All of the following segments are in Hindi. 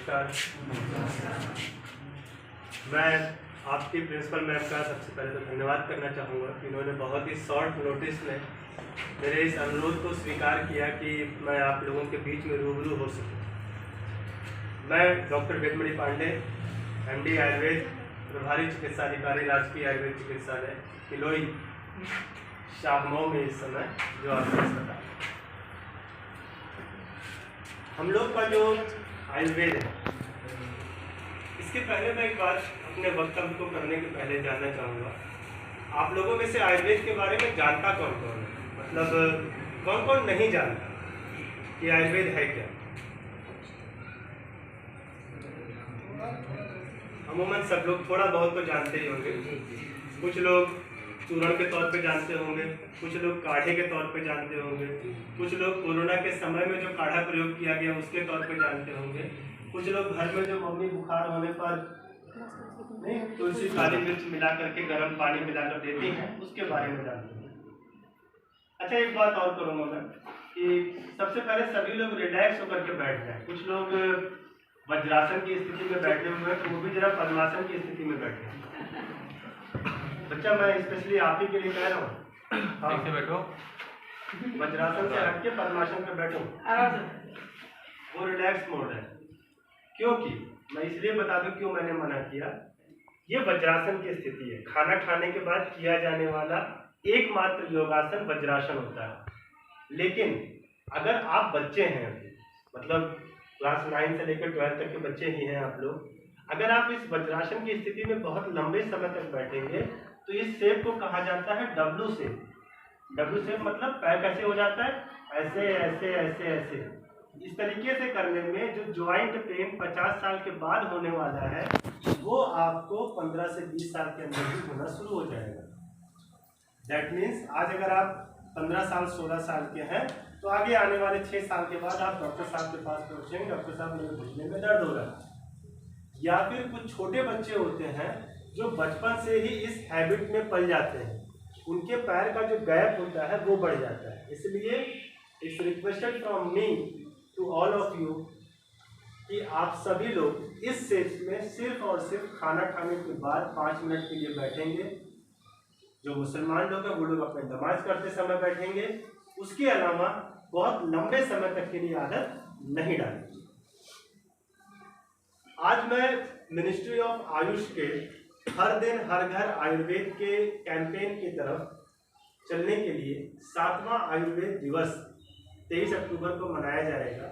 नमस्कार। मैं आपकी प्रिंसिपल मैम का सबसे पहले तो धन्यवाद करना चाहूँगा कि इन्होंने बहुत ही शॉर्ट नोटिस में मेरे इस अनुरोध को स्वीकार किया कि मैं आप लोगों के बीच में रूबरू हो सकूँ। मैं डॉक्टर वेदमणि पांडे, MD आयुर्वेद, प्रभारी चिकित्सा अधिकारी, राजकीय आयुर्वेद चिकित्सालय किलोई शाहमऊ में इस समय जो आपका अस्पताल। हम लोग का जो आयुर्वेद है, इसके पहले मैं एक बात अपने वक्तव्य को करने के पहले जानना चाहूँगा, आप लोगों में से आयुर्वेद के बारे में जानता कौन कौन है? मतलब कौन कौन नहीं जानता कि आयुर्वेद है क्या? अमूमन सब लोग थोड़ा बहुत तो जानते ही होंगे। कुछ लोग चूर्ण के तौर पे जानते होंगे, कुछ लोग काढ़े के तौर पे जानते होंगे, कुछ लोग कोरोना के समय में जो काढ़ा प्रयोग किया गया उसके तौर पे जानते होंगे, कुछ लोग घर में जो मम्मी बुखार होने पर नहीं तुलसी काली मिर्च मिला करके गर्म पानी मिलाकर देती हैं उसके बारे में जानते हैं। अच्छा, एक बात और करूँगा मैं कि सबसे पहले सभी लोग रिलैक्स होकर के बैठ जाएं। कुछ लोग वज्रासन की स्थिति में बैठे हुए हैं, तो वो भी जरा पद्मासन की स्थिति में बैठे। बच्चा, मैं स्पेशली आप ही के लिए कह रहा हूँ, हाँ बैठो, वज्रासन से हट के पद्मासन पे बैठो, वो रिलैक्स मोड है। क्योंकि मैं इसलिए बता दूं क्यों मैंने मना किया। ये वज्रासन की स्थिति है, खाना खाने के बाद किया जाने वाला एकमात्र योगासन वज्रासन होता है। लेकिन अगर आप बच्चे हैं, मतलब क्लास 9 से लेकर 12 तक के बच्चे ही हैं आप लोग, अगर आप इस वज्रासन की स्थिति में बहुत लंबे समय तक बैठेंगे तो इस शेप को कहा जाता है डब्लू शेप। डब्लू शेप मतलब पैर कैसे हो जाता है, ऐसे ऐसे ऐसे ऐसे। इस तरीके से करने में जो ज्वाइंट पेन 50 साल के बाद होने वाला है वो आपको 15 से 20 साल के अंदर ही होना शुरू हो जाएगा। दैट मीन्स आज अगर आप 15 साल 16 साल के हैं तो आगे आने वाले 6 साल के बाद आप डॉक्टर साहब के पास पहुँचेंगे, डॉक्टर साहब मेरे घुटने में दर्द हो रहा है। या फिर कुछ छोटे बच्चे होते हैं जो बचपन से ही इस हैबिट में पल जाते हैं, उनके पैर का जो गैप होता है वो बढ़ जाता है। इसलिए it's requested from me to all of you कि आप सभी लोग इस शेप में सिर्फ और सिर्फ खाना खाने के बाद 5 मिनट के लिए बैठेंगे। जो मुसलमान लोग हैं वो लोग अपने नमाज करते समय बैठेंगे, उसके अलावा बहुत लंबे समय तक के लिए आदत नहीं डालेंगे। आज मैं मिनिस्ट्री ऑफ आयुष के हर दिन हर घर आयुर्वेद के कैंपेन की तरफ चलने के लिए 7वां आयुर्वेद दिवस 23 अक्टूबर को मनाया जाएगा।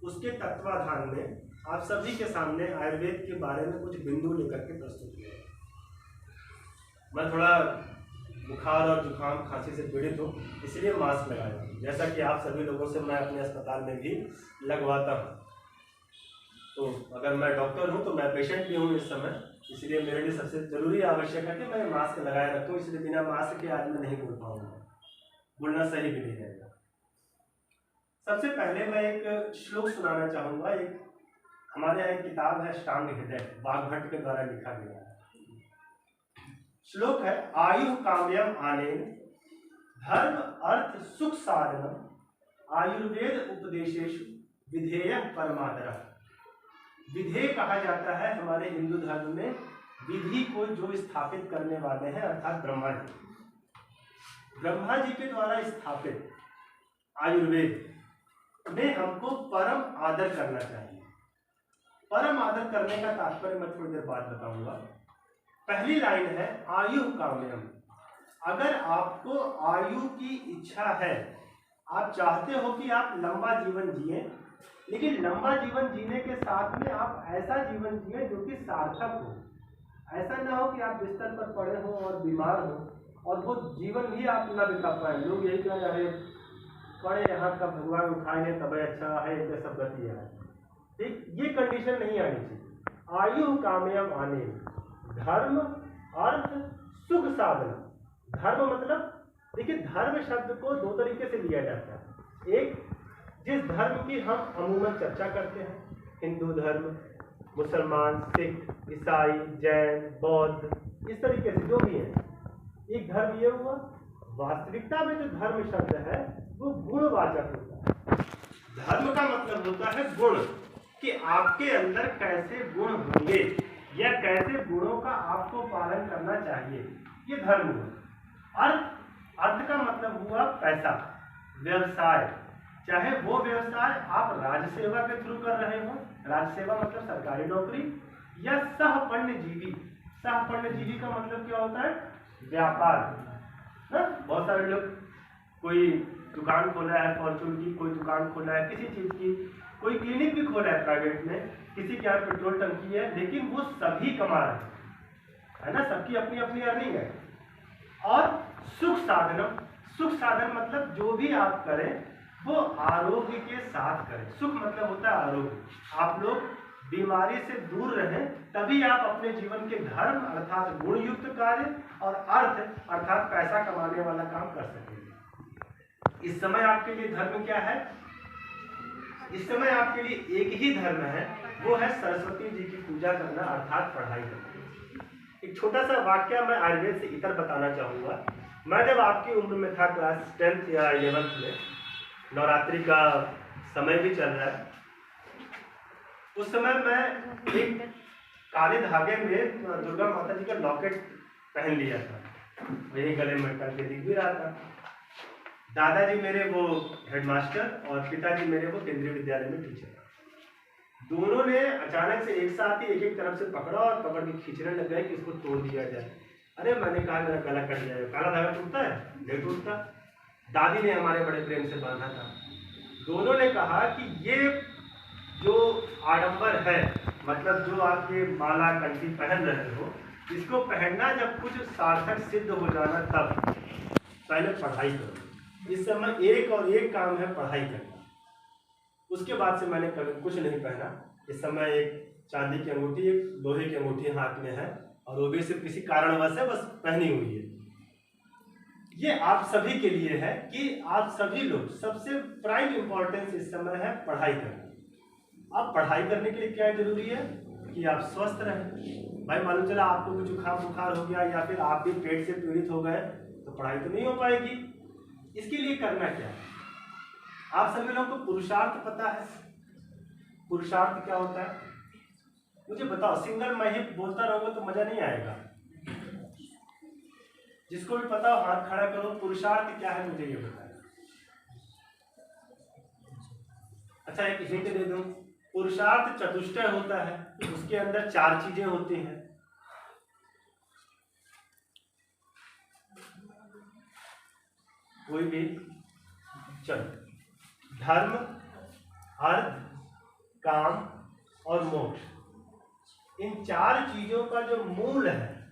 उसके तत्वाधान में आप सभी के सामने आयुर्वेद के बारे में कुछ बिंदु लेकर के प्रस्तुत किया। मैं थोड़ा बुखार और जुकाम खांसी से पीड़ित हूँ, इसलिए मास्क लगाया हूँ, जैसा कि आप सभी लोगों से मैं अपने अस्पताल में भी लगवाता हूँ। तो अगर मैं डॉक्टर हूँ तो मैं पेशेंट भी हूँ इस समय, इसलिए मेरे लिए सबसे ज़रूरी आवश्यक है कि मैं मास्क लगाए रखूँ। इसलिए बिना मास्क के आज मैं नहीं बोल पाऊँगा, बोलना सही भी नहीं रहेगा। सबसे पहले मैं एक श्लोक सुनाना चाहूँगा। एक हमारे यहाँ एक किताब है अष्टांग हृदय, वाग्भट के द्वारा लिखा गया है। श्लोक है, आयु काम्यम आनेन धर्म अर्थ सुख साधनम आयुर्वेद उपदेशेषु विधेय परमादरः। विधेय कहा जाता है हमारे हिंदू धर्म में विधि को जो स्थापित करने वाले हैं, अर्थात ब्रह्मा जी। ब्रह्मा जी के द्वारा स्थापित आयुर्वेद में हमको परम आदर करना चाहिए। परम आदर करने का तात्पर्य मैं थोड़ी देर बाद बताऊंगा। पहली लाइन है आयु काम्यम। अगर आपको आयु की इच्छा है, आप चाहते हो कि आप लंबा जीवन जिए, लेकिन लंबा जीवन जीने के साथ में आप ऐसा जीवन जिए जो कि सार्थक हो। ऐसा ना हो कि आप बिस्तर पर पड़े हो और बीमार हो और वो जीवन भी आप ना बिता पाए। लोग यही कह रहे हैं पड़े यहाँ का भगवान उठाएंगे तब अच्छा है, ये सब गति है। ठीक, ये कंडीशन नहीं आनी चाहिए। आयु काम्यम आने धर्म अर्थ सुख साधन। धर्म मतलब देखिए, धर्म शब्द को 2 तरीके से लिया जाता है। एक, जिस धर्म की हम अमूमन चर्चा करते हैं, हिंदू धर्म, मुसलमान, सिख, ईसाई, जैन, बौद्ध, इस तरीके से जो भी है, एक धर्म ये हुआ। वास्तविकता में जो धर्म शब्द है वो गुणवाचक होता है। धर्म का मतलब होता है गुण। कि आपके अंदर कैसे गुण होंगे या कैसे गुणों का आपको पालन करना चाहिए, ये धर्म हुआ। अर्थ का मतलब हुआ पैसा, व्यवसाय, चाहे वो व्यवसाय आप राज्य सेवा के थ्रू कर रहे हो, राज्य सेवा मतलब सरकारी नौकरी, या सहपण्यजीवी। सहपण्यजीवी का मतलब क्या होता है? व्यापार। बहुत सारे लोग कोई दुकान खोला है फॉर्चून की, कोई दुकान खोला है किसी चीज की, कोई क्लिनिक भी खोला है प्राइवेट में, किसी के यहाँ पेट्रोल टंकी है, लेकिन वो सभी कमा रहे हैं, है ना, सबकी अपनी अपनी अर्निंग है। और सुख साधन, सुख साधन मतलब जो भी आप करें वो आरोग्य के साथ करें। सुख मतलब होता है आरोग्य। आप लोग बीमारी से दूर रहें, तभी आप अपने जीवन के धर्म अर्थात गुण युक्त कार्य और अर्थ अर्थात पैसा कमाने वाला काम कर सकेंगे। इस समय आपके लिए धर्म क्या है? इस समय आपके लिए एक ही धर्म है, वो है सरस्वती जी की पूजा करना अर्थात पढ़ाई करना। एक छोटा सा वाक्य मैं आयुर्वेद से इतर बताना चाहूँगा। मैं जब आपकी उम्र में था, क्लास 10th या 11th में, नवरात्रि का समय भी चल रहा है, उस समय मैं एक काले धागे में दुर्गा माता जी का लॉकेट पहन लिया था, वही गले में टंग के दिख भी रहा था। दादाजी मेरे वो हेडमास्टर और पिताजी मेरे वो केंद्रीय विद्यालय में टीचर। दोनों ने अचानक से एक साथ ही एक एक तरफ से पकड़ा और पकड़ के खींचने लग गए कि इसको तोड़ दिया जाए। अरे मैंने कहा मेरा गला कट जाएगा। काला धागा टूटता है? नहीं टूटता। दादी ने हमारे बड़े प्रेम से बांधा था। दोनों ने कहा कि ये जो आडंबर है, मतलब जो आप ये माला कंठी पहन रहे हो, इसको पहनना जब कुछ सार्थक सिद्ध हो जाना तब, पहले पढ़ाई करो। इस समय एक और एक काम है पढ़ाई करना। उसके बाद से मैंने कभी कुछ नहीं पहना। इस समय एक चांदी की अंगूठी, एक लोहे की अंगूठी हाथ में है, और वो भी सिर्फ किसी कारणवश है, बस पहनी हुई है। ये आप सभी के लिए है कि आप सभी लोग, सबसे प्राइम इंपॉर्टेंस इस समय है पढ़ाई करना। अब पढ़ाई करने के लिए क्या जरूरी है कि आप स्वस्थ रहें। भाई मालूम चला आपको कुछ जुकाम बुखार हो गया या फिर आप भी पेट से पीड़ित हो गए, तो पढ़ाई तो नहीं हो पाएगी। इसके लिए करना क्या है? आप सभी लोगों को पुरुषार्थ पता है? पुरुषार्थ क्या होता है मुझे बताओ। सिंगल मैं ही बोलता रहूंगा तो मजा नहीं आएगा। जिसको भी पता हो हाथ खड़ा करो। पुरुषार्थ क्या है मुझे ये बताएं। अच्छा एक हिंट दे दूं। पुरुषार्थ चतुष्टय होता है, उसके अंदर 4 चीजें होती हैं। कोई भी चलो, धर्म, अर्थ, काम और मोक्ष। इन 4 चीजों का जो मूल है,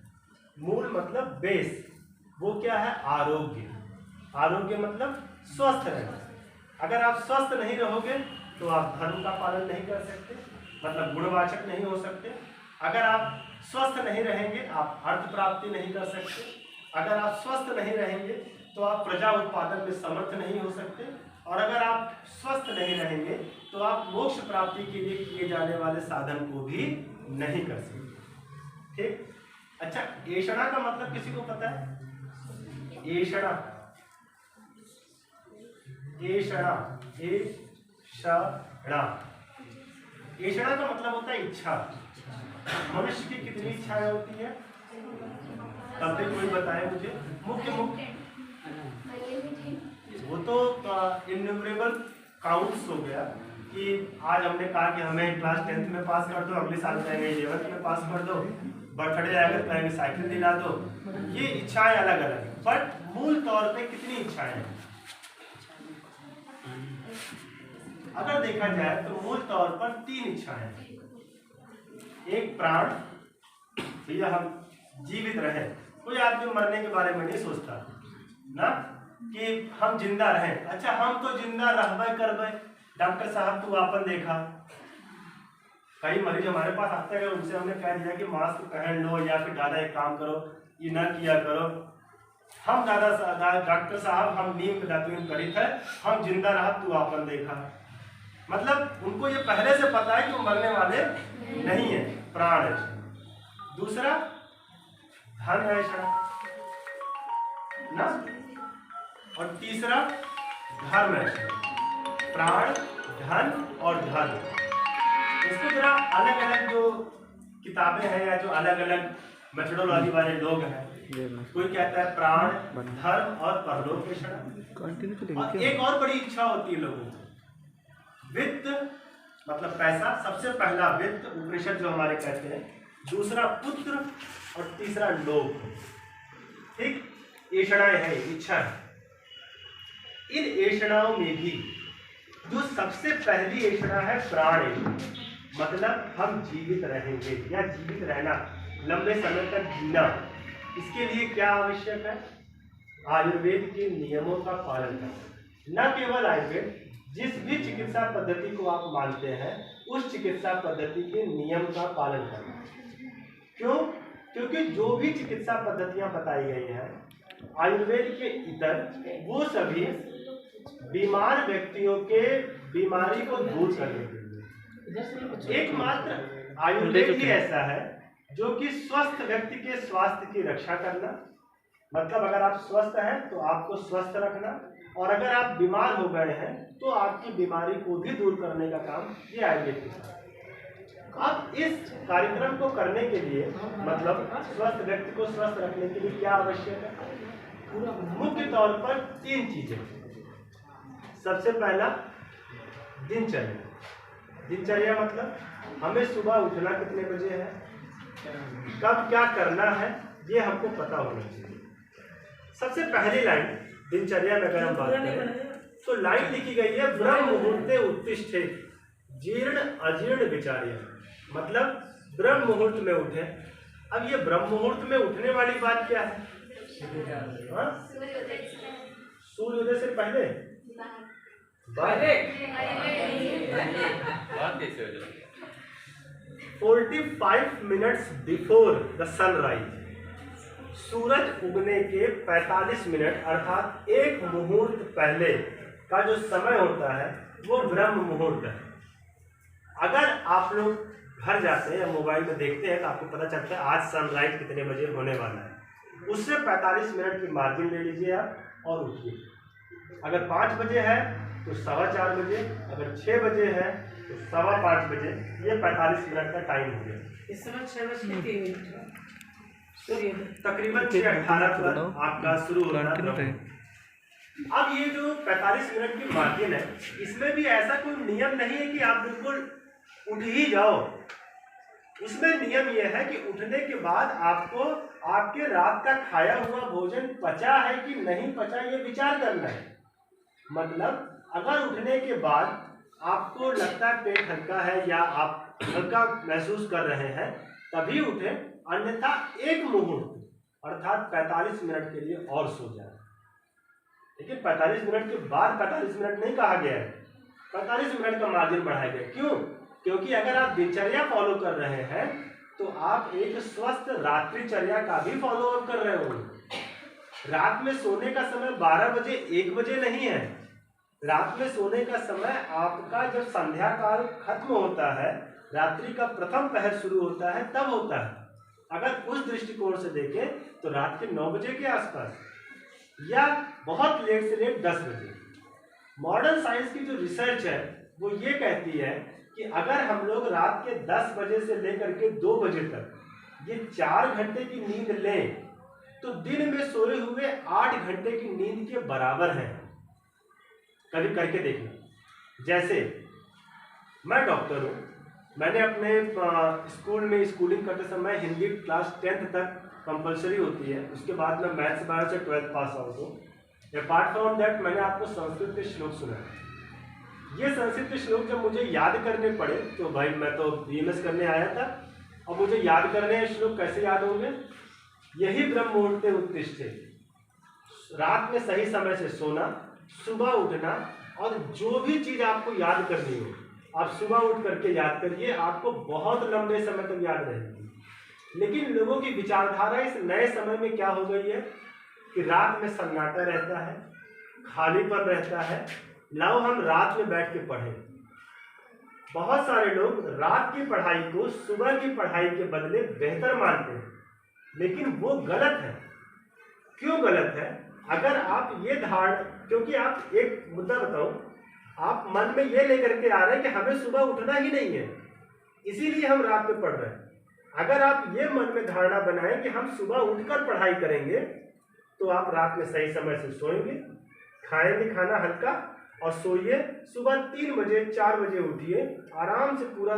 मूल मतलब बेस, वो क्या है? आरोग्य। आरोग्य मतलब स्वस्थ रहना। अगर आप स्वस्थ नहीं रहोगे तो आप धर्म का पालन नहीं कर सकते, मतलब गुणवाचक नहीं हो सकते। अगर आप स्वस्थ नहीं रहेंगे आप अर्थ प्राप्ति नहीं कर सकते। अगर आप स्वस्थ नहीं रहेंगे तो आप प्रजा उत्पादन में समर्थ नहीं हो सकते। और अगर आप स्वस्थ नहीं रहेंगे तो आप मोक्ष प्राप्ति के लिए किए जाने वाले साधन को भी नहीं कर सकते। ठीक। अच्छा, ऐषणा का मतलब किसी को पता है? ऐषणा, ऐषणा, ऐषणा, ऐषणा का मतलब होता है इच्छा। मनुष्य की कितनी इच्छाएं होती है? तब भी कोई बताए मुझे। मुख्य मुख्य वो तो इन्यूमरेबल काउंट्स हो गया कि आज हमने कहा कि हमें क्लास 10th में पास कर दो, अगले साल कहेंगे 11th में पास कर दो, बर्थडे आएगा तो कहेंगे साइकिल दिला दो। ये इच्छाएं अलग अलग है, बट मूल तौर पे कितनी इच्छाएं हैं? अगर देखा जाए तो मूल तौर पर 3 इच्छाएं हैं। एक प्राण, भैया हम जीवित रहे। कोई आदमी मरने के बारे में नहीं सोचता ना कि हम जिंदा रहें। अच्छा हम तो जिंदा रहबे करबे। डॉक्टर साहब तो आपन देखा, कई मरीज हमारे पास आते हैं, उनसे हमने कह दिया कि मास्क पहन लो या फिर दादा एक काम करो, ये ना किया करो। हम दादा डॉक्टर साहब हम नीम दातुन करित है, हम जिंदा रहा तू आपन देखा। मतलब उनको ये पहले से पता है कि मरने वाले नहीं है, प्राण है। दूसरा धन है ना, और तीसरा धर्म है। प्राण, धन और धर्म, इसको जरा अलग अलग जो किताबें हैं या जो अलग अलग मेथोडोलॉजी वाले लोग हैं, कोई कहता है प्राण, धर्म और परलोक ऐषणा। और एक और बड़ी इच्छा होती है लोगों को, वित्त मतलब पैसा, सबसे पहला वित्त उपनिषद जो हमारे कहते हैं, दूसरा पुत्र और तीसरा लोक। ठीक, ऐषणाएं हैं, इच्छा है। इन ऐषणाओं में भी जो सबसे पहली ऐषणा है प्राण ऐषणा, मतलब हम जीवित रहेंगे या जीवित रहना, लंबे समय तक जीना। इसके लिए क्या आवश्यक है? आयुर्वेद के नियमों का पालन करना। न केवल आयुर्वेद, जिस भी चिकित्सा पद्धति को आप मानते हैं उस चिकित्सा पद्धति के नियम का पालन करना। क्यों? क्योंकि जो भी चिकित्सा पद्धतियां बताई गई हैं आयुर्वेद के इतर, वो सभी बीमार व्यक्तियों के बीमारी को दूर करने के लिए। एकमात्र आयुर्वेद ही ऐसा है जो कि स्वस्थ व्यक्ति के स्वास्थ्य की रक्षा करना, मतलब अगर आप स्वस्थ हैं तो आपको स्वस्थ रखना, और अगर आप बीमार हो गए हैं तो आपकी बीमारी को भी दूर करने का काम ये आयुर्वेद करता है। अब इस कार्यक्रम को करने के लिए, मतलब स्वस्थ व्यक्ति को स्वस्थ रखने के लिए क्या आवश्यक है? मुख्य तौर पर 3 चीजें। सबसे पहला दिनचर्या। दिनचर्या मतलब हमें सुबह उठना कितने बजे है, कब क्या करना है, ये हमको पता होना चाहिए। सबसे पहली लाइन दिनचर्या में अगर हम बात करें तो लाइन लिखी गई है, ब्रह्म मुहूर्ते उत्तिष्ठे जीर्ण अजीर्ण विचार्य, मतलब ब्रह्म मुहूर्त में उठे। अब ये ब्रह्म मुहूर्त में उठने वाली बात क्या है? सूर्योदय से पहले, पहले 45 मिनट्स बिफोर द सनराइज, सूरज उगने के 45 मिनट अर्थात एक मुहूर्त पहले का जो समय होता है वो ब्रह्म मुहूर्त है। अगर आप लोग घर जाते हैं या मोबाइल में देखते हैं तो आपको पता चलता है आज सनराइज कितने बजे होने वाला है। उससे 45 मिनट की मार्जिन ले लीजिए आप और उठिए। अगर 5 बजे है तो 4:15 बजे, अगर 6 बजे है तो 5:15 बजे, ये 45 मिनट का टाइम हो गया। इस समय 6:03 तकरीबन 6:18 पर आपका शुरू होता है। अब ये जो 45 मिनट की मार्जिन है, इसमें भी ऐसा कोई नियम नहीं है कि आप बिल्कुल उठ ही जाओ। उसमें नियम यह है कि उठने के बाद आपको आपके रात का खाया हुआ भोजन पचा है कि नहीं पचा, ये विचार करना है। मतलब अगर उठने के बाद आपको लगता है पेट हल्का है या आप हल्का महसूस कर रहे हैं तभी उठें, अन्यथा एक मुहूर्त अर्थात 45 मिनट के लिए और सो जाए। लेकिन 45 मिनट के बाद 45 मिनट नहीं कहा गया है, 45 मिनट का मार्जिन बढ़ाया गया। क्यों? क्योंकि अगर आप दिनचर्या फॉलो कर रहे हैं तो आप एक स्वस्थ रात्रिचर्या का भी फॉलो अप कर रहे होंगे। रात में सोने का समय 12 बजे 1 बजे नहीं है। रात में सोने का समय आपका जब संध्या काल खत्म होता है, रात्रि का प्रथम पहर शुरू होता है, तब होता है। अगर उस दृष्टिकोण से देखें तो रात के 9 बजे के आसपास या बहुत लेट से लेट 10 बजे। मॉडर्न साइंस की जो रिसर्च है वो ये कहती है कि अगर हम लोग रात के 10 बजे से लेकर के 2 बजे तक ये 4 घंटे की नींद लें तो दिन में सोए हुए 8 घंटे की नींद के बराबर है। कभी करके देखना। जैसे मैं डॉक्टर हूँ, मैंने अपने स्कूल में स्कूलिंग करते समय हिंदी क्लास 10th तक कंपलसरी होती है, उसके बाद मैं मैथ्स बायो से 12th पास आउट हूँ। अपार्ट फ्रॉम दैट मैंने आपको संस्कृत के श्लोक सुना है। ये संस्कृत के श्लोक जब मुझे याद करने पड़े तो भाई मैं तो BMS करने आया था, अब मुझे याद करने हैं श्लोक, कैसे याद होंगे? यही ब्रह्म मुहूर्ते उत्तिष्ठे, रात में सही समय से सोना, सुबह उठना, और जो भी चीज आपको याद करनी हो आप सुबह उठ करके याद करिए, आपको बहुत लंबे समय तक याद रहेगी। लेकिन लोगों की विचारधारा इस नए समय में क्या हो गई है कि रात में सन्नाटा रहता है, खालीपन रहता है, लाओ हम रात में बैठ के पढ़ें। बहुत सारे लोग रात की पढ़ाई को सुबह की पढ़ाई के बदले बेहतर मानते हैं, लेकिन वो गलत है। क्यों गलत है? अगर आप ये क्योंकि आप एक मुद्दा बताओ, आप मन में ये लेकर के आ रहे हैं कि हमें सुबह उठना ही नहीं है, इसीलिए हम रात में पढ़ रहे हैं। अगर आप ये मन में धारणा बनाएं कि हम सुबह उठकर पढ़ाई करेंगे तो आप रात में सही समय से सोएंगे, खाएंगे खाना हल्का और सोइए। सुबह 3 बजे 4 बजे उठिए, आराम से पूरा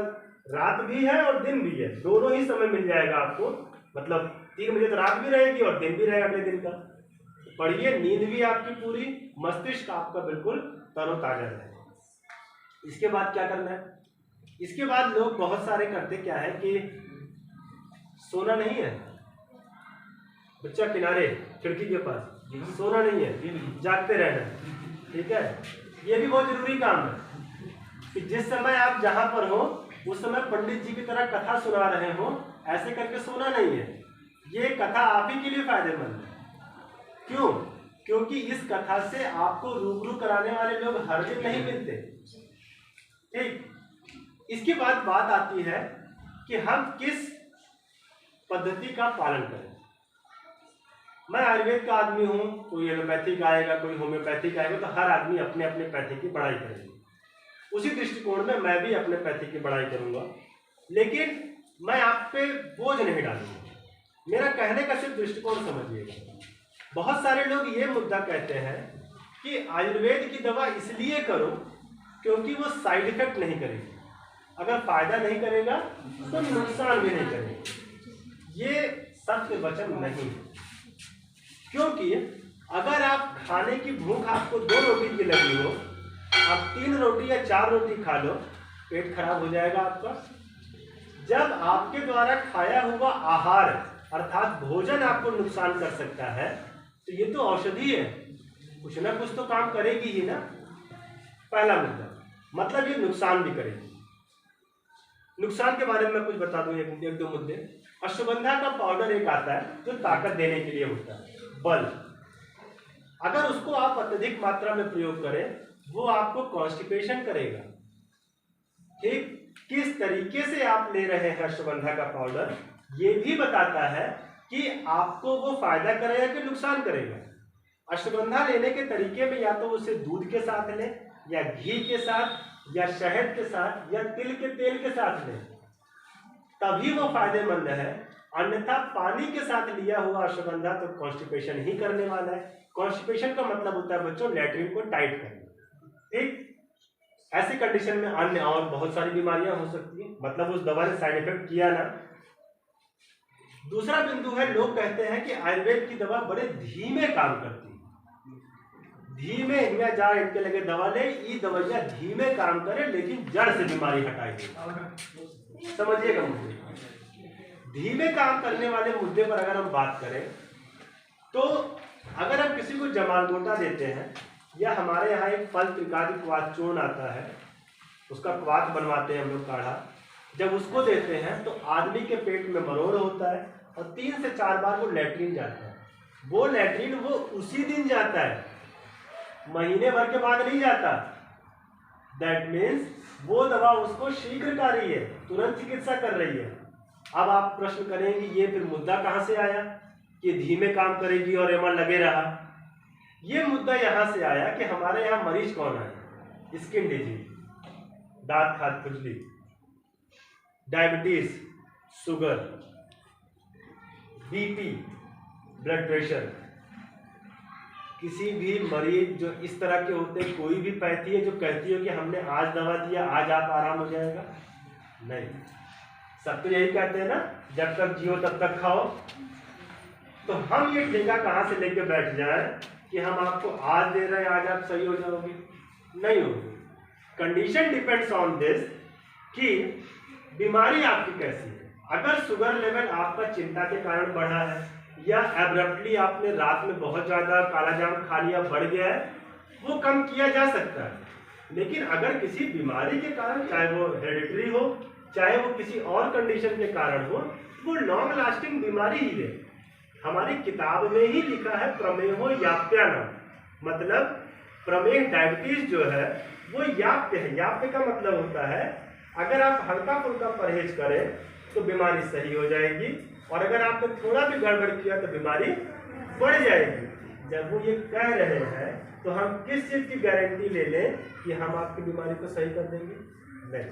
रात भी है और दिन भी है, दोनों ही समय मिल जाएगा आपको। मतलब 3 बजे तो रात भी रहेगी और दिन भी रहेगा अगले दिन का। पढ़िए, नींद भी आपकी पूरी, मस्तिष्क आपका बिल्कुल तरोताजा रहेगा। इसके बाद क्या करना है? इसके बाद लोग बहुत सारे करते क्या है कि सोना नहीं है, बच्चा किनारे खिड़की के पास, सोना नहीं है, जागते रहना, ठीक है। ये भी बहुत जरूरी काम है कि जिस समय आप जहां पर हो उस समय पंडित जी की तरह कथा सुना रहे हो, ऐसे करके सोना नहीं है। ये कथा आप ही के लिए फायदेमंद है। क्यों? क्योंकि इस कथा से आपको रूबरू कराने वाले लोग हर दिन नहीं मिलते, ठीक। इसके बाद बात आती है कि हम किस पद्धति का पालन करें। मैं आयुर्वेद का आदमी हूँ, कोई एलोपैथिक आएगा, कोई होम्योपैथिक आएगा, तो हर आदमी अपने अपने पैथी की पढ़ाई करेगा। उसी दृष्टिकोण में मैं भी अपने पैथी की पढ़ाई करूँगा, लेकिन मैं आप पे बोझ नहीं डालूंगा। मेरा कहने का सिर्फ दृष्टिकोण समझिएगा। बहुत सारे लोग ये मुद्दा कहते हैं कि आयुर्वेद की दवा इसलिए करो क्योंकि वो साइड इफेक्ट नहीं करेगी, अगर फायदा नहीं करेगा तो नुकसान भी नहीं करेगा। ये सत्य वचन नहीं है, क्योंकि अगर आप खाने की भूख आपको 2 रोटी की लगी हो, आप 3 रोटी या 4 रोटी खा लो, पेट खराब हो जाएगा आपका। जब आपके द्वारा खाया हुआ आहार अर्थात भोजन आपको नुकसान कर सकता है तो ये तो औषधि है, कुछ ना कुछ तो काम करेगी ही ना। पहला मुद्दा, मतलब ये नुकसान भी करेगी। नुकसान के बारे में मैं कुछ बता दूं, एक दो मुद्दे। अश्वगंधा का पाउडर एक आता है जो ताकत देने के लिए होता है, बल। अगर उसको आप अत्यधिक मात्रा में प्रयोग करें वो आपको कॉन्स्टिपेशन करेगा, ठीक। किस तरीके से आप ले रहे हैं अश्वगंधा का पाउडर ये भी बताता है कि आपको वो फायदा करेगा कि नुकसान करेगा। अश्वगंधा लेने के तरीके में या तो उसे दूध के साथ लें या घी के साथ या शहद के साथ या तिल के तेल के साथ लें, तभी वो फायदेमंद है। अन्यथा पानी के साथ लिया हुआ अश्वगंधा तो कॉन्स्टिपेशन ही करने वाला है। कॉन्स्टिपेशन का मतलब होता है बच्चों लैट्रिन को टाइट करना, ठीक। ऐसी कंडीशन में अन्य और बहुत सारी बीमारियां हो सकती हैं, मतलब उस दवा ने साइड इफेक्ट किया ना। दूसरा बिंदु है, लोग कहते हैं कि आयुर्वेद की दवा बड़े धीमे काम करती है। धीमे हिया जा इनके लगे दवा ले, ये दवाइयां धीमे काम करे लेकिन जड़ से बीमारी हटाएगी। समझिएगा मुझे, धीमे काम करने वाले मुद्दे पर अगर हम बात करें तो अगर हम किसी को जमालगोटा देते हैं या हमारे यहाँ एक फल त्रिकादि क्वाथ चूर्ण आता है, उसका क्वाथ बनवाते हैं हम लोग काढ़ा, जब उसको देते हैं तो आदमी के पेट में मरोड़ होता है और 3 से 4 बार वो लैट्रिन जाता है। वो लैट्रिन वो उसी दिन जाता है, महीने भर के बाद नहीं जाता। दैट मीन्स वो दवा उसको शीघ्रकारी है, तुरंत चिकित्सा कर रही है। अब आप प्रश्न करेंगे ये फिर मुद्दा कहाँ से आया कि धीमे काम करेगी और एमआर लगे रहा। ये मुद्दा यहाँ से आया कि हमारे यहाँ मरीज कौन आए, स्किन डिजीज, दांत खाद खुजली, diabetes, sugar, BP, blood pressure. किसी भी मरीज जो इस तरह के होते हैं, कोई भी पैथी है जो कहती है कि हमने आज दवा दिया आज आप आराम हो जाएगा, नहीं। सब तो यही कहते हैं ना, जब तक जियो तब तक खाओ। तो हम ये ठेका कहाँ से लेके बैठ जाए कि हम आपको आज दे रहे हैं आज आप सही हो जाओगे, नहीं होगी। कंडीशन डिपेंड्स ऑन दिस कि बीमारी आपकी कैसी है। अगर शुगर लेवल आपका चिंता के कारण बढ़ा है या एब्रप्टली आपने रात में बहुत ज़्यादा काला जाम खा लिया बढ़ गया है, वो कम किया जा सकता है। लेकिन अगर किसी बीमारी के कारण, चाहे वो हेरिडिटरी हो चाहे वो किसी और कंडीशन के कारण हो, वो लॉन्ग लास्टिंग बीमारी ही है। हमारी किताब में ही लिखा है प्रमेहो याप्यानाम, मतलब प्रमेह डायबिटीज जो है वो याप्य है। याप्य का मतलब होता है अगर आप हल्का फुल्का परहेज करें तो बीमारी सही हो जाएगी, और अगर आपने थोड़ा भी गड़बड़ किया तो बीमारी बढ़ जाएगी। जब वो ये कह रहे हैं तो हम किस चीज़ की गारंटी ले लें कि हम आपकी बीमारी को सही कर देंगे? नहीं।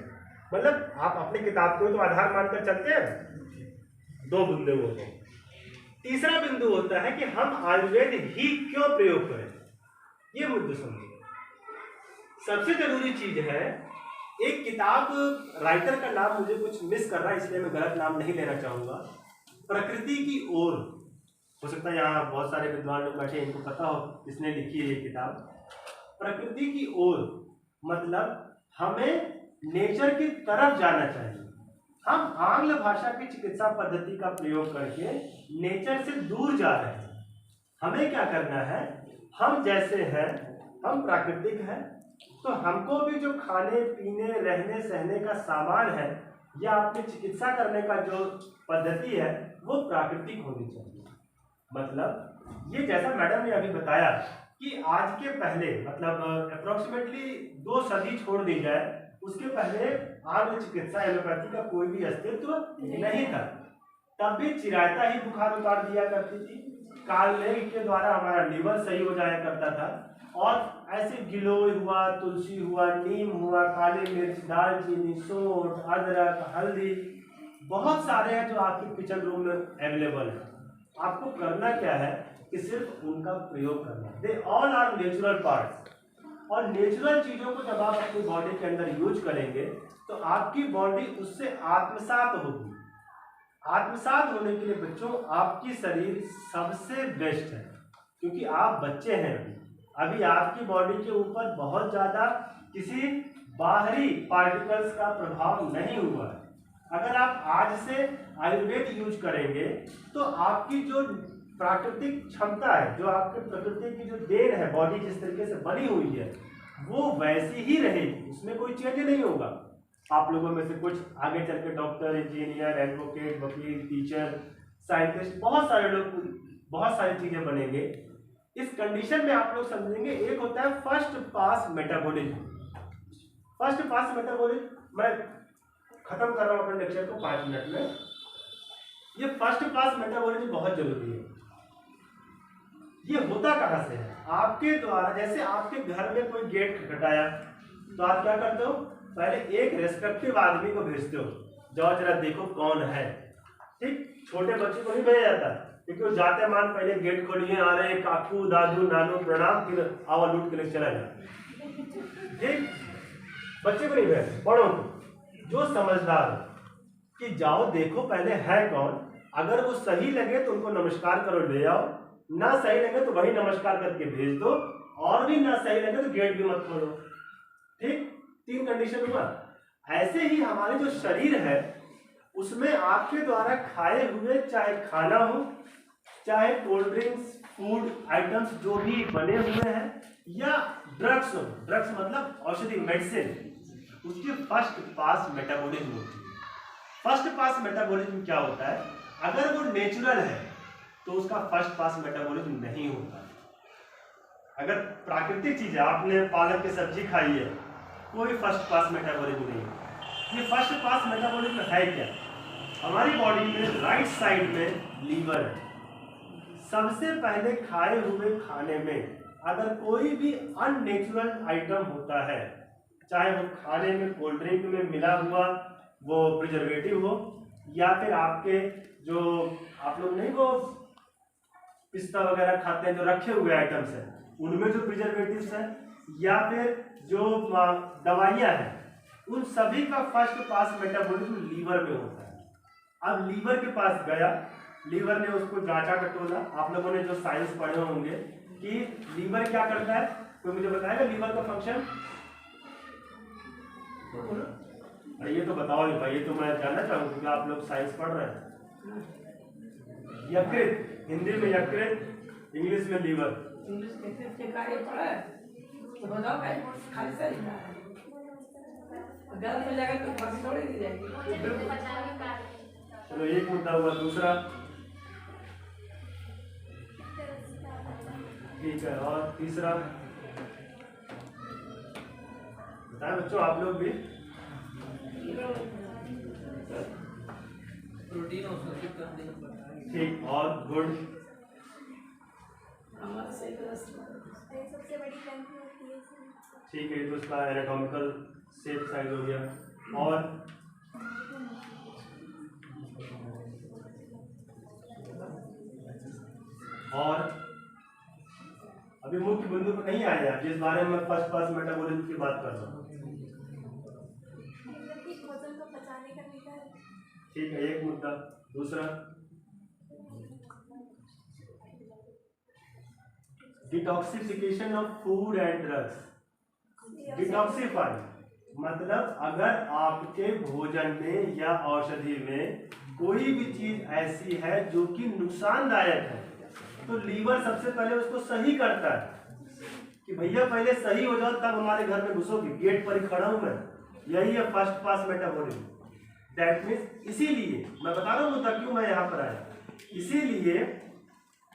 मतलब आप अपनी किताब को तो आधार मानकर चलते हैं। 2 बिंदु होते हैं। तीसरा बिंदु होता है कि हम आयुर्वेद ही क्यों प्रयोग करें, ये मुद्दा समझिए। सबसे जरूरी चीज है, एक किताब, राइटर का नाम मुझे कुछ मिस कर रहा है इसलिए मैं गलत नाम नहीं लेना चाहूंगा, प्रकृति की ओर, हो सकता है यहाँ बहुत सारे विद्वान लोग बैठे इनको पता हो किसने लिखी है ये किताब। प्रकृति की ओर मतलब हमें नेचर की तरफ जाना चाहिए। हम आंग्ल भाषा की चिकित्सा पद्धति का प्रयोग करके नेचर से दूर जा रहे हैं। हमें क्या करना है, हम जैसे हैं, हम प्राकृतिक हैं, तो हमको भी जो खाने पीने रहने सहने का सामान है या अपनी चिकित्सा करने का जो पद्धति है वो प्राकृतिक होनी चाहिए। मतलब ये जैसा मैडम ने अभी बताया कि आज के पहले मतलब अप्रोक्सीमेटली 2 सदी छोड़ दी जाए, उसके पहले आंग्ल चिकित्सा एलोपैथी का कोई भी अस्तित्व नहीं था। तब भी चिरायता ही बुखार उतार दिया करती थी, कालनेल के द्वारा हमारा लीवर सही हो जाया करता था, और ऐसे गिलोय हुआ, तुलसी हुआ, नीम हुआ, काली मिर्च, दालचीनी, सौंठ, अदरक, हल्दी, बहुत सारे हैं जो आपके किचन रूम में अवेलेबल है। आपको करना क्या है कि सिर्फ उनका प्रयोग करना है। They all are natural parts, और नेचुरल चीजों को जब आप अपनी बॉडी के अंदर यूज करेंगे तो आपकी बॉडी उससे आत्मसात होगी। आत्मसात होने के लिए बच्चों आपकी शरीर सबसे बेस्ट है, क्योंकि आप बच्चे हैं अभी आपकी बॉडी के ऊपर बहुत ज्यादा किसी बाहरी पार्टिकल्स का प्रभाव नहीं हुआ है। अगर आप आज से आयुर्वेद यूज करेंगे तो आपकी जो प्राकृतिक क्षमता है, जो आपके प्रकृति की जो देन है, बॉडी जिस तरीके से बनी हुई है वो वैसी ही रहेगी, उसमें कोई चेंज नहीं होगा। आप लोगों में से कुछ आगे चल के डॉक्टर, इंजीनियर, एडवोकेट, वकील, टीचर, साइंटिस्ट, बहुत सारे लोग, बहुत सारी चीजें बनेंगे। इस कंडीशन में आप लोग समझेंगे, एक होता है first pass metabolism. First pass metabolism मैं खत्म कर रहा हूं अपने लेक्चर को 5 मिनट में। ये फर्स्ट पास मेटाबॉलिज्म बहुत जरूरी है। ये होता कहां से है, आपके द्वारा, जैसे आपके घर में कोई गेट खटखटाया तो आप क्या करते हो, पहले एक रेस्पेक्टिव आदमी को भेजते हो, जाओ जरा देखो कौन है। ठीक, छोटे बच्चे को नहीं भेजा जाता, क्योंकि वो जाते मान पहले गेट खोलिए, आ रहे काकू दादू नानू प्रणाम, फिर आवा लूट के लिए चला जाए। ठीक, बच्चे को नहीं भेजते, बड़ों को जो समझदार कि जाओ देखो पहले है कौन, अगर वो सही लगे तो उनको नमस्कार करो ले आओ, ना सही लगे तो वही नमस्कार करके भेज दो, और भी ना सही लगे तो गेट भी मत खोलो। ठीक, 3 कंडीशन हुआ। ऐसे ही हमारे जो शरीर है उसमें आपके द्वारा खाए हुए, चाहे खाना हो, चाहे कोल्ड ड्रिंक्स, फूड आइटम्स जो भी बने हुए हैं, या ड्रग्स हो, ड्रग्स मतलब औषधि, मेडिसिन, उसकी फर्स्ट पास मेटाबॉलिज्म होती है। फर्स्ट पास मेटाबॉलिज्म क्या होता है, अगर वो नेचुरल है तो उसका फर्स्ट पास मेटाबॉलिज्म नहीं होता। अगर प्राकृतिक चीज है, आपने पालक की सब्जी खाई है, कोई फर्स्ट पास मेटाबॉलिज्म नहीं है। ये फर्स्ट पास मेटाबॉलिज्म है क्या, हमारी बॉडी में राइट साइड में लीवर है। सबसे पहले खाए हुए खाने में अगर कोई भी अननेचुरल आइटम होता है, चाहे वो खाने में कोल्ड ड्रिंक में मिला हुआ वो प्रिजर्वेटिव हो, या फिर आपके जो आप लोग नहीं वो पिस्ता वगैरह खाते हैं जो रखे हुए आइटम्स हैं उनमें जो प्रिजर्वेटिव्स हैं, या फिर जो दवाइयाँ हैं, उन सभी का फर्स्ट पास मेटाबॉलिज्म लीवर में होता है। अब लीवर के पास गया, लीवर ने उसको जांचा टटोला। आप लोगों ने जो साइंस पढ़े होंगे कि लीवर क्या करता है, कोई मुझे बताएगा लीवर का फंक्शन? अरे ये तो बताओ भाई, ये तो मैं जानना चाहूंगा क्योंकि आप लोग साइंस पढ़ रहे हैं। यकृत, हिंदी में यकृत, इंग्लिश में लीवर। तो बताओ भाई, खाली सही गलत हो जाएगा तो फंसी थोड़ी दी जाएगी। चलो एक मुद्दा हुआ। दूसरा ठीक है, और तीसरा बताएं बच्चों आप लोग भी। प्रोटीन अवशोषित करने का पता है। ठीक, और गुड। हमारा सही सबसे बड़ी ग्रंथि होती है। ठीक है, तो इसका एनाटॉमिकल शेप साइज हो गया। और अभी मुख्य बिंदु पर नहीं आया जिस बारे में फर्स्ट पास मेटाबॉलिज्म की बात कर रहा हूँ। ठीक है, एक मुद्दा। दूसरा, detoxification of food and drugs. Detoxify मतलब अगर आपके भोजन में या औषधि में कोई भी चीज ऐसी है जो कि नुकसानदायक है, तो लीवर सबसे पहले उसको सही करता है कि भैया पहले सही हो जाओ तब हमारे घर में घुसोगे, गेट पर ही खड़ा हूं मैं। यही है first pass metabolism. That means इसीलिए मैं बता रहा हूँ क्यों मैं यहाँ पर आया। इसीलिए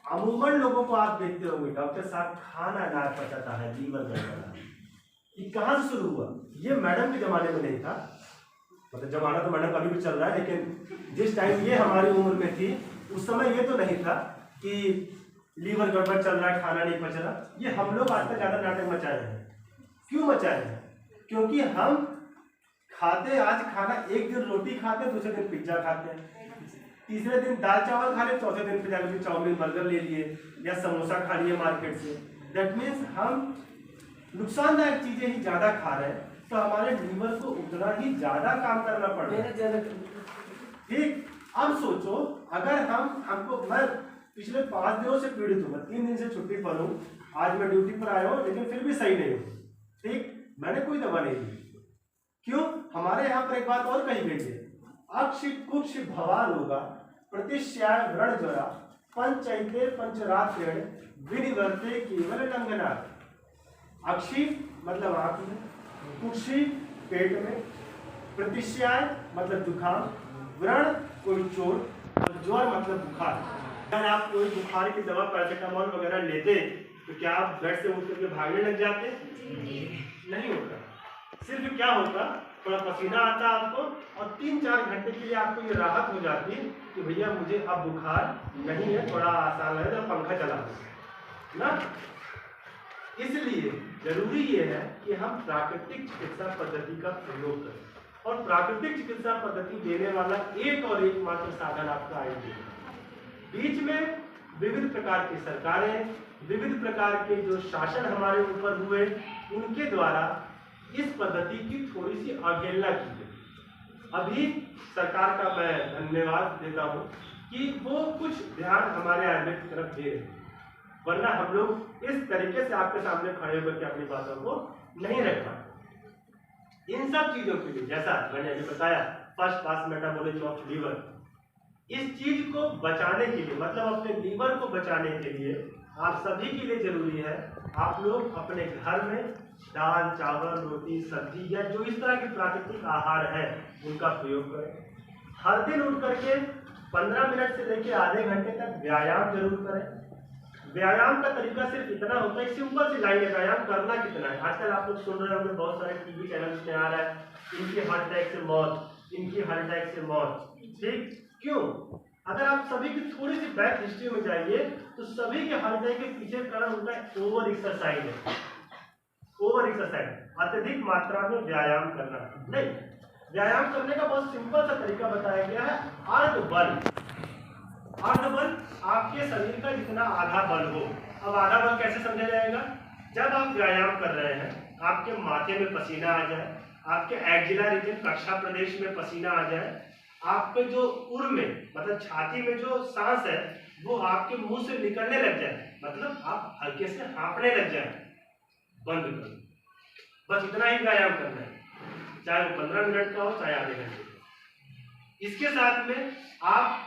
अमूमन लोगों को आप देखते होंगे डॉक्टर साहब खाना ना पचाता है, लीवर गड़बड़ा। ये कहाँ से शुरू हुआ? ये मैडम के जमाने में नहीं था, मतलब जमाना तो मैडम अभी भी चल रहा है, लेकिन जिस टाइम ये हमारी उम्र में थी उस समय ये तो नहीं था कि लीवर गड़बड़ चल रहा है, खाना नहीं पच रहा। ये हम लोग आजकल ज़्यादा नाटक मचा रहे हैं। क्यों मचा रहे हैं? क्योंकि हम खाते आज खाना, एक दिन रोटी खाते हैं, दूसरे दिन पिज्जा खाते हैं, तीसरे दिन दाल चावल खा ले, चौथे दिन फिर जाकर चाउमीन बर्गर ले लिए या समोसा खा लिए मार्केट से। दैट मीन्स हम नुकसानदायक चीजें ही ज्यादा खा रहे हैं, तो हमारे लीवर को उतना ही ज्यादा काम करना पड़ रहा है। ठीक, अब सोचो अगर हमको, मैं पिछले 5 दिनों से पीड़ित हूँ, 3 दिन से छुट्टी पर हूँ, आज मैं ड्यूटी पर आया हूँ लेकिन फिर भी सही नहीं हूँ। ठीक, मैंने कोई दवा नहीं ली। क्यों? हमारे यहाँ पर एक बात और कही गई है, अक्ष कुक्ष भवाल होगा प्रतिश्याय व्रण ज्वरा पंचैते पंचरात्रेण विनिवर्ते केवल लंघना। अक्षी मतलब आंख में, कुक्षी पेट में, प्रतिश्याय मतलब जुखाम, व्रण कोई चोट, और ज्वर मतलब बुखार। अगर आप कोई बुखार की दवा पैरासिटामोल वगैरह लेते तो क्या आप बेड से उठ करके भागने लग जाते? नहीं होता। सिर्फ क्या होता, थोड़ा पसीना आता आपको और 3-4 घंटे के लिए आपको ये राहत हो जाती कि भैया मुझे अब बुखार नहीं है, थोड़ा आसान है, तो पंखा चला दो ना। इसलिए जरूरी ये है कि हम प्राकृतिक चिकित्सा पद्धति का प्रयोग करें, और प्राकृतिक चिकित्सा पद्धति देने वाला एक और एकमात्र साधन आपका आयुर्वेद। बीच में विविध प्रकार की सरकारें, विविध प्रकार के जो शासन हमारे ऊपर हुए, उनके द्वारा इस पद्धति की थोड़ी सी अवहेलना की गई। अभी सरकार का मैं धन्यवाद देता हूँ कि वो कुछ ध्यान हमारे आयुर्वेद की तरफ दे रहे हैं, वरना हम लोग इस तरीके से आपके सामने खड़े होकर के अपनी बातों को नहीं रख पाते। इन सब चीजों के लिए, जैसा मैंने अभी बताया, first pass metabolism of liver, इस चीज को बचाने के लिए, मतलब अपने लीवर को बचाने के लिए आप सभी के लिए जरूरी है आप लोग अपने घर में दाल चावल रोटी सब्जी या जो इस तरह के प्राकृतिक आहार है उनका प्रयोग करें। हर दिन उठ करके 15 मिनट से लेकर आधे घंटे तक व्यायाम जरूर करें। व्यायाम का तरीका सिर्फ इतना होता है, सिंपल सी लाइन है, व्यायाम करना कितना है। आजकल आप लोग सुन रहे होंगे, बहुत सारे टीवी चैनल्स में आ रहा है, इनकी हार्ट अटैक से मौत, इनकी हार्ट अटैक से मौत। ठीक, क्यों? अगर आप सभी की थोड़ी सी बैक हिस्ट्री में जाइए तो सभी के हार्ट अटैक के पीछे कारण उनका ओवर एक्सरसाइज है। ओवर एक्सरसाइज, अत्यधिक मात्रा में व्यायाम करना नहीं। व्यायाम करने का बहुत सिंपल सा तरीका बताया गया है, अर्ध बल। अर्ध बल आपके शरीर का जितना आधा बल हो। अब आधा बल कैसे समझा जाएगा? जब आप व्यायाम कर रहे हैं, आपके माथे में पसीना आ जाए, आपके एक्जिला रीजन कक्षा प्रदेश में पसीना आ जाए, आपके जो उर में मतलब छाती में जो सांस है वो आपके मुंह से निकलने लग जाए, मतलब आप हल्के से हाँफने लग जाए, बंद करो। बस इतना ही व्यायाम करना है, चाहे वो 15 मिनट का हो चाहे आधे घंटे का। इसके साथ में आप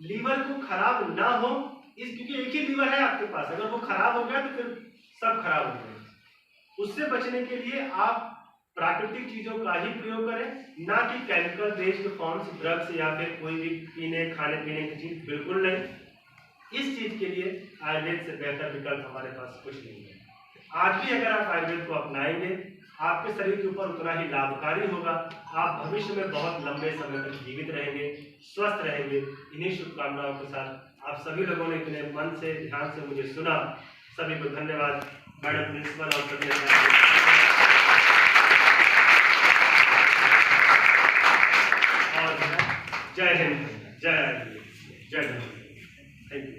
लीवर को खराब ना हो, क्योंकि एक ही लीवर है आपके पास, अगर वो खराब हो गया तो फिर सब खराब हो जाएगा। उससे बचने के लिए आप प्राकृतिक चीजों का ही प्रयोग करें, ना कि केमिकल बेस्ड फॉर्म्स, ड्रग्स या फिर कोई भी पीने खाने पीने की चीज, बिल्कुल नहीं। इस चीज के लिए आयुर्वेद से बेहतर विकल्प हमारे पास कुछ नहीं है। आज भी अगर आप आयुर्वेद को अपनाएंगे, आपके शरीर के ऊपर उतना ही लाभकारी होगा। आप भविष्य में बहुत लंबे समय तक जीवित रहेंगे, स्वस्थ रहेंगे। इन्हीं शुभकामनाओं के साथ आप सभी लोगों ने इतने मन से ध्यान से मुझे सुना, सभी को धन्यवाद। मैडम प्रिंसिपल और सभी जय हिंद, जय आयुर्वेद, जय धन्यवाद, थैंक यू।